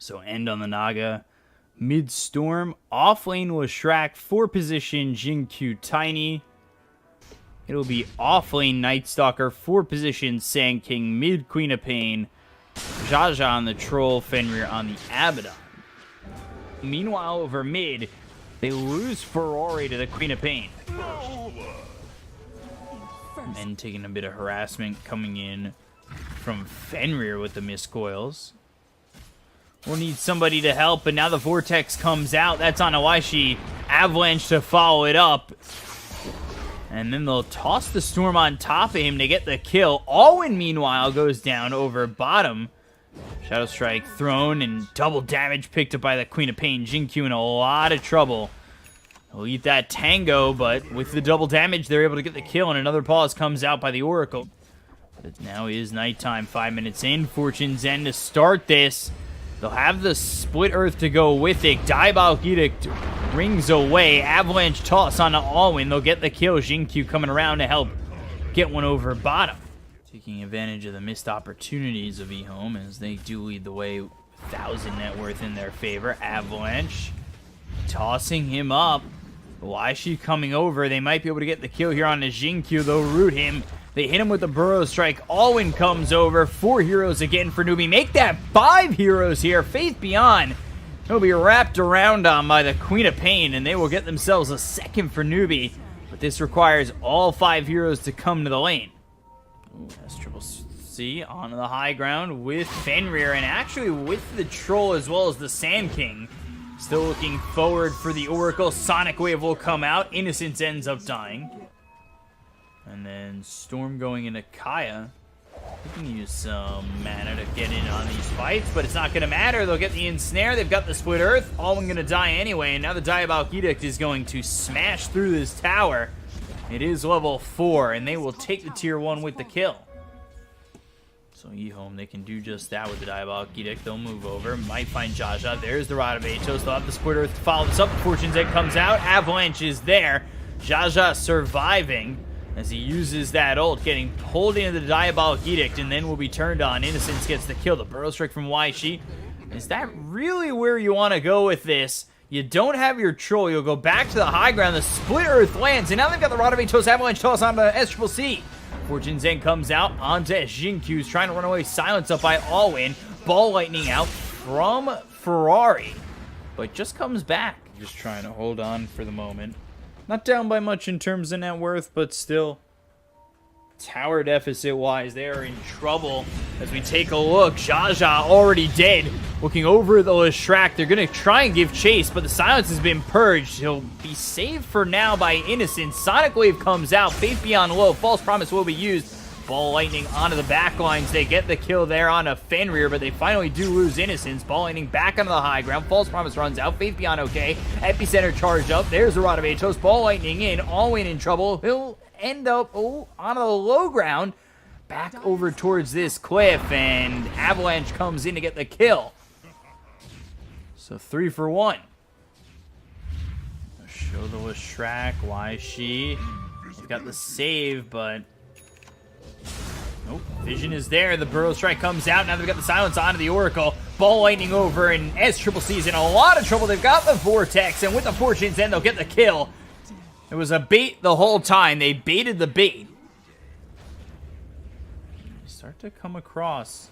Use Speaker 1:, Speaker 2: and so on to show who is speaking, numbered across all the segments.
Speaker 1: So end on the Naga. Mid-storm. Off lane was Shrek. 4 position Jinkyu Tiny. It'll be off lane Night Stalker. 4 position Sand King. Mid Queen of Pain. Jaja on the Troll. Fenrir on the Abaddon. Meanwhile, over mid, they lose Ferrari to the Queen of Pain. Men taking a bit of harassment coming in from Fenrir with the miscoils. We'll need somebody to help, but now the Vortex comes out. That's on Awaishi. Avalanche to follow it up. And then they'll toss the Storm on top of him to get the kill. Alwyn, meanwhile, goes down over bottom. Shadow Strike thrown and double damage picked up by the Queen of Pain. Jinkyu in a lot of trouble. He'll eat that Tango, but with the double damage, they're able to get the kill, and another pause comes out by the Oracle. But now is nighttime, 5 minutes in. Fortune's End to start this. They'll have the Split Earth to go with it. Diabolic Edict rings away. Avalanche toss on Alwyn. They'll get the kill. Jinkyu coming around to help get one over bottom. Taking advantage of the missed opportunities of EHOME as they do lead the way. 1,000 net worth in their favor. Avalanche tossing him up. Why is she coming over? They might be able to get the kill here on the Jinkyu. They'll root him. They hit him with the Burrow Strike. Alwyn comes over. 4 heroes again for NEWBEE. Make that 5 heroes here. Faith Beyond. He'll be wrapped around on by the Queen of Pain, and they will get themselves a second for NEWBEE. But this requires all 5 heroes to come to the lane. Ooh, that's Triple C onto the high ground with Fenrir, and actually with the Troll as well as the Sand King. Still looking forward for the Oracle. Sonic Wave will come out. Innocence ends up dying. And then Storm going into Kaya. They can use some mana to get in on these fights, but it's not going to matter. They'll get the Ensnare. They've got the Split Earth. Alwyn going to die anyway, and now the Diabolic Edict is going to smash through this tower. It is level 4, and they will take the tier 1 with the kill. So EHOME, they can do just that with the Diabolic Edict. They'll move over. Might find Jaja. There's the Rod of Atos. They'll have the Split Earth to follow this up. Fortune's Egg comes out. Avalanche is there. Jaja surviving as he uses that ult, getting pulled into the Diabolic Edict, and then will be turned on. Innocence gets the kill. The Burrow Strike from Waishi. Is that really where you want to go with this? You don't have your Troll. You'll go back to the high ground. The Split Earth lands, and now they've got the Rod of Atos. Avalanche toss onto SCCC. Fortune's End comes out onto Jinkyu's trying to run away. Silence up by Alwyn. Ball Lightning out from Ferrari, but just comes back. Just trying to hold on for the moment. Not down by much in terms of net worth, but still. Tower deficit-wise, they are in trouble. As we take a look, Jaja already dead. Looking over the Leshrac, they're going to try and give chase, but the silence has been purged. He'll be saved for now by Innocence. Sonic Wave comes out. Faith Beyond low. False Promise will be used. Ball Lightning onto the back lines. They get the kill there on a Fenrir, but they finally do lose Innocence. Ball Lightning back onto the high ground. False Promise runs out. Faith Beyond okay. Epicenter charged up. There's the Rod of Atos. Ball Lightning in. Alwyn in trouble. He'll end up on the low ground. Back over towards this cliff, and Avalanche comes in to get the kill. So 3 for 1. Show the Leshrac. Why she? They've got the save, but nope. Vision is there. The Burrow Strike comes out. Now they've got the silence onto the Oracle. Ball Lightning over, and SCCC is in a lot of trouble. They've got the Vortex, and with the Fortune's End, they'll get the kill. It was a bait the whole time. They baited the bait. They start to come across.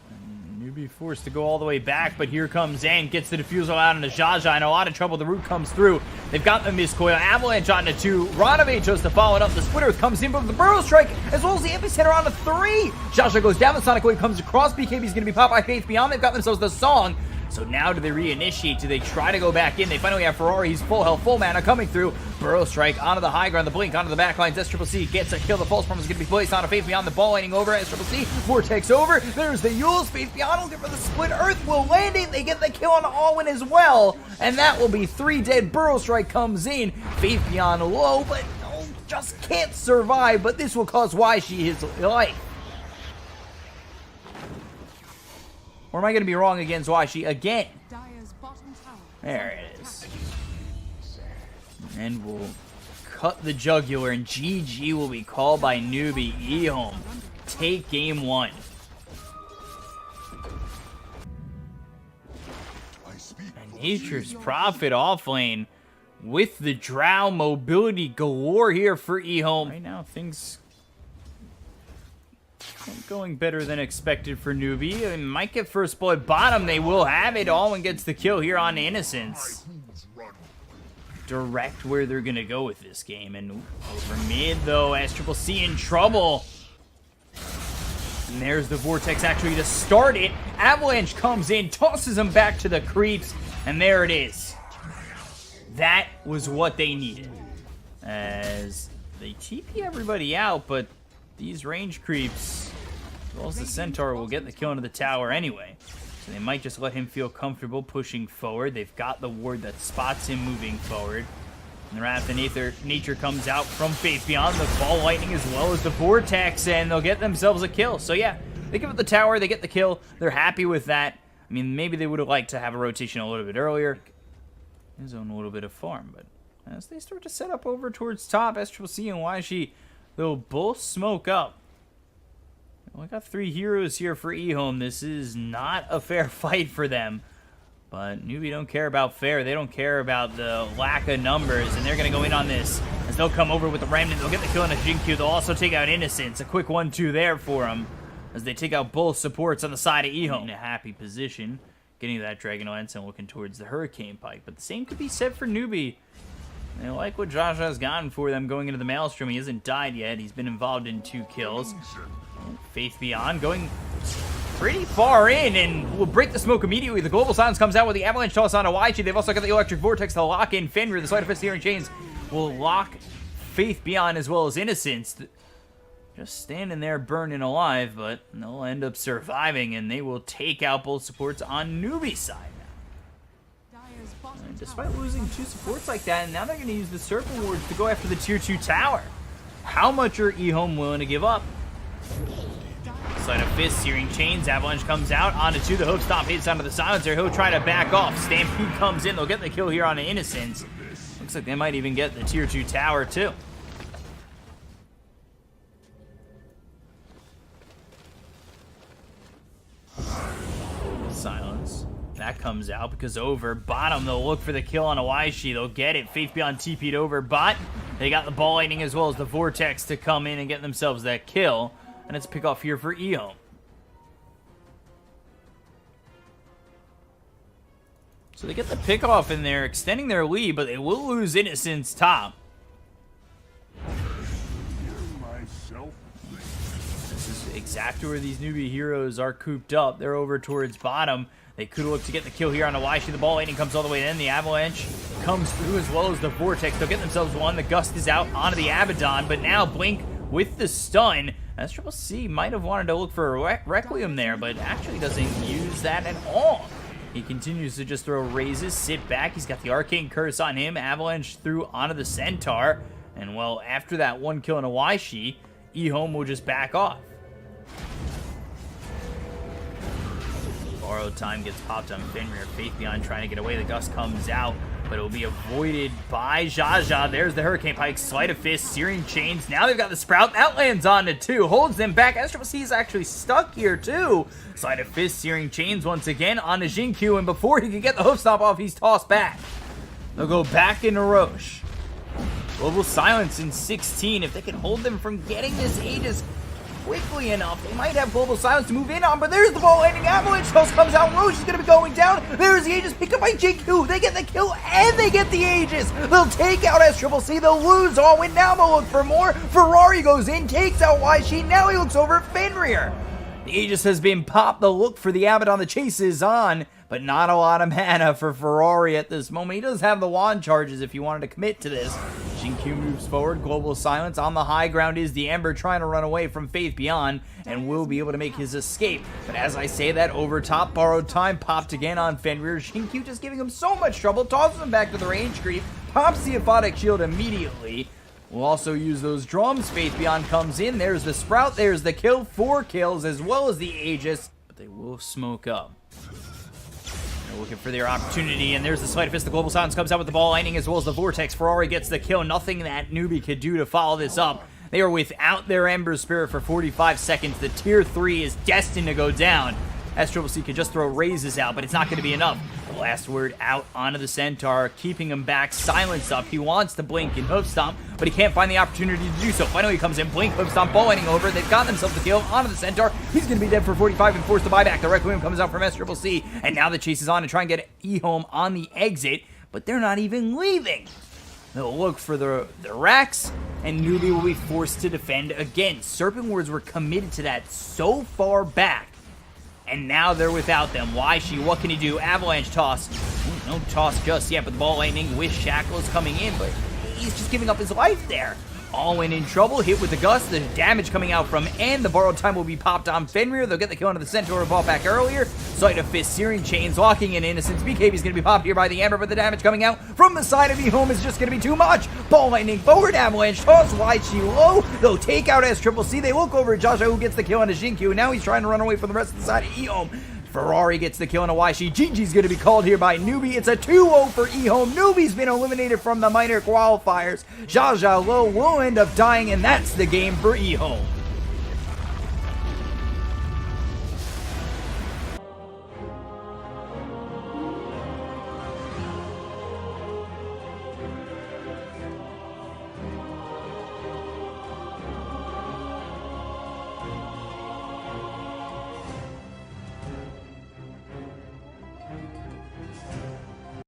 Speaker 1: NEWBEE forced to go all the way back, but here comes Zan. Gets the defusal out into Jaja. In a lot of trouble. The root comes through. They've got the Miscoil. Avalanche onto 2. Rod of Atos to follow it up. The Split Earth comes in, but the Burrow Strike, as well as the Epicenter onto 3. Jaja goes down. The Sonic Wave comes across. BKB's going to be popped by Faith Beyond. They've got themselves the Song. So now do they reinitiate? Do they try to go back in? They finally have Ferrari. He's full health, full mana coming through. Burrow Strike onto the high ground. The Blink onto the back lines. SCCC gets a kill. The False Promise is going to be placed on a Faith Beyond. The Ball Lightning over. SCCC. Vortex over. There's the Yules. Faith Beyond will get for the Split Earth. Will land it. They get the kill on Alwyn as well. And that will be 3 dead. Burrow Strike comes in. Faith Beyond low, but just can't survive. But this will cause Waishi his life. Or am I going to be wrong against Waishi again? There it is. And we'll cut the jugular, and GG will be called by NEWBEE. EHOME take game 1. And Nature's Prophet offlane with the Drow mobility galore here for EHOME. Right now, things going better than expected for NEWBEE. They might get first blood bottom. They will have it. Alwyn gets the kill here on Innocence. Direct where they're going to go with this game. And over mid, though, SCCC in trouble. And there's the Vortex actually to start it. Avalanche comes in, tosses them back to the creeps, and there it is. That was what they needed. As they TP everybody out, but these range creeps, as well as the Centaur, will get the kill into the tower anyway. So they might just let him feel comfortable pushing forward. They've got the ward that spots him moving forward. And the Wrath of Nature comes out from Faith Beyond, the Ball Lightning as well as the Vortex, and they'll get themselves a kill. So yeah, they give it the tower, they get the kill. They're happy with that. I mean, maybe they would have liked to have a rotation a little bit earlier. His own little bit of farm, but as they start to set up over towards top, SCCC and YG, they'll both smoke up. We got 3 heroes here for EHOME. This is not a fair fight for them. But NEWBEE don't care about fair. They don't care about the lack of numbers. And they're going to go in on this. As they'll come over with the Remnant. They'll get the kill on a Jinkyu. They'll also take out Innocence. A quick 1-2 there for them. As they take out both supports on the side of EHOME. In a happy position. Getting to that Dragon Lance and looking towards the Hurricane Pike. But the same could be said for NEWBEE. They like what Jaja's gotten for them going into the Maelstrom. He hasn't died yet. He's been involved in 2 kills. Faith Beyond going pretty far in and will break the smoke immediately. The Global Silence comes out with the Avalanche toss on Awaichi. They've also got the Electric Vortex to lock in Fenrir. The Sleight of Fist Searing Chains will lock Faith Beyond as well as Innocence. Just standing there burning alive, but they'll end up surviving and they will take out both supports on NEWBEE's side now. And despite losing 2 supports like that, now they're going to use the Serpent Wards to go after the Tier 2 tower. How much are EHOME willing to give up? Sleight of Fist, Searing Chains, Avalanche comes out, onto 2, the Hope Stomp hits onto the Silencer, he'll try to back off, Stampede comes in, they'll get the kill here on Innocence. Looks like they might even get the Tier 2 tower too. Silence. That comes out because over bottom, they'll look for the kill on Awaishi, they'll get it, Faith Beyond TP'd over bot. They got the Ball Lightning as well as the Vortex to come in and get themselves that kill. And it's a pick off here for EHOME. So they get the pick off in there, extending their lead, but they will lose Innocence top. This is exactly where these NEWBEE heroes are cooped up. They're over towards bottom. They could look to get the kill here on Awaishi. The Ball Lightning comes all the way in. The Avalanche comes through as well as the Vortex. They'll get themselves one. The Gust is out onto the Abaddon, but now Blink with the stun. SCCC might have wanted to look for a Requiem there, but actually doesn't use that at all. He continues to just throw raises, sit back. He's got the Arcane Curse on him. Avalanche through onto the Centaur. And, well, after that 1 kill in Awaishi, EHOME will just back off. Borrowed time gets popped on Fenrir. Faith Beyond trying to get away. The Gust comes out, but it will be avoided by Jaja. There's the Hurricane Pike, Sleight of Fist, Searing Chains. Now they've got the Sprout. That lands on to 2, holds them back. SCCC is actually stuck here too. Sleight of Fist, Searing Chains once again on to Jinkyu, and before he can get the Hoof Stomp off, he's tossed back. They'll go back into Roche. Global Silence in 16. If they can hold them from getting this Aegis quickly enough, they might have Global Silence to move in on, but there's the Ball Lightning. Avalanche toss comes out. Roche is going to be going down. There's the Aegis picked up by Jinkyu. They get the kill and they get the Aegis. They'll take out SCCC. They'll lose Alwyn. Now they'll look for more. Ferrari goes in, takes out YG. Now he looks over at Fenrir. The Aegis has been popped. They'll look for the Abaddon. The chase is on, but not a lot of mana for Ferrari at this moment. He does have the wand charges if you wanted to commit to this. Jinkyu moves forward. Global Silence. On the high ground is the Ember trying to run away from Faith Beyond and will be able to make his escape. But as I say that, over top, borrowed time popped again on Fenrir. Jinkyu just giving him so much trouble. Tosses him back to the range creep. Pops the Aphotic Shield immediately. We'll also use those drums. Faith Beyond comes in. There's the Sprout. There's the kill. 4 kills as well as the Aegis. But they will smoke up. They're looking for their opportunity, and there's the Sleight of Fist. The Global Silence comes out with the Ball Lightning as well as the Vortex. Ferrari gets the kill. Nothing that NEWBEE could do to follow this up. They are without their Ember Spirit for 45 seconds. The Tier 3 is destined to go down. SCCC could just throw raises out, but it's not going to be enough. Last word out onto the Centaur, keeping him back, silence up. He wants to blink and hoof stomp, but he can't find the opportunity to do so. Finally, he comes in, blink, hoof stomp, ball ending over. They've got themselves the kill onto the Centaur. He's going to be dead for 45 and forced to buy back. The Requiem comes out from SCCC, and now the chase is on to try and get EHOME on the exit, but they're not even leaving. They'll look for the racks, and NEWBEE will be forced to defend again. Serpent Wards were committed to that so far back, and now they're without them. Waishi, what can he do? Avalanche toss. Ooh, no toss just yet, but the ball lightning with Shackles coming in, but he's just giving up his life there. Alwyn in trouble, hit with the gust, the damage coming out from N. The borrowed time will be popped on Fenrir. They'll get the kill onto the Centaur, ball back earlier. Sight of Fist, Searing Chains, locking in Innocence. BKB is going to be popped here by the Ember, but the damage coming out from the side of EHOME is just going to be too much. Ball lightning forward, avalanche toss, Waishi low. They'll take out SCCC. They look over at Joshua, who gets the kill onto Xinkyu, and now he's trying to run away from the rest of the side of EHOME. Ferrari gets the kill on a Waishi. GG's going to be called here by NEWBEE. It's a 2-0 for EHOME. NEWBEE's been eliminated from the minor qualifiers. Jaja Low will end up dying, and that's the game for EHOME.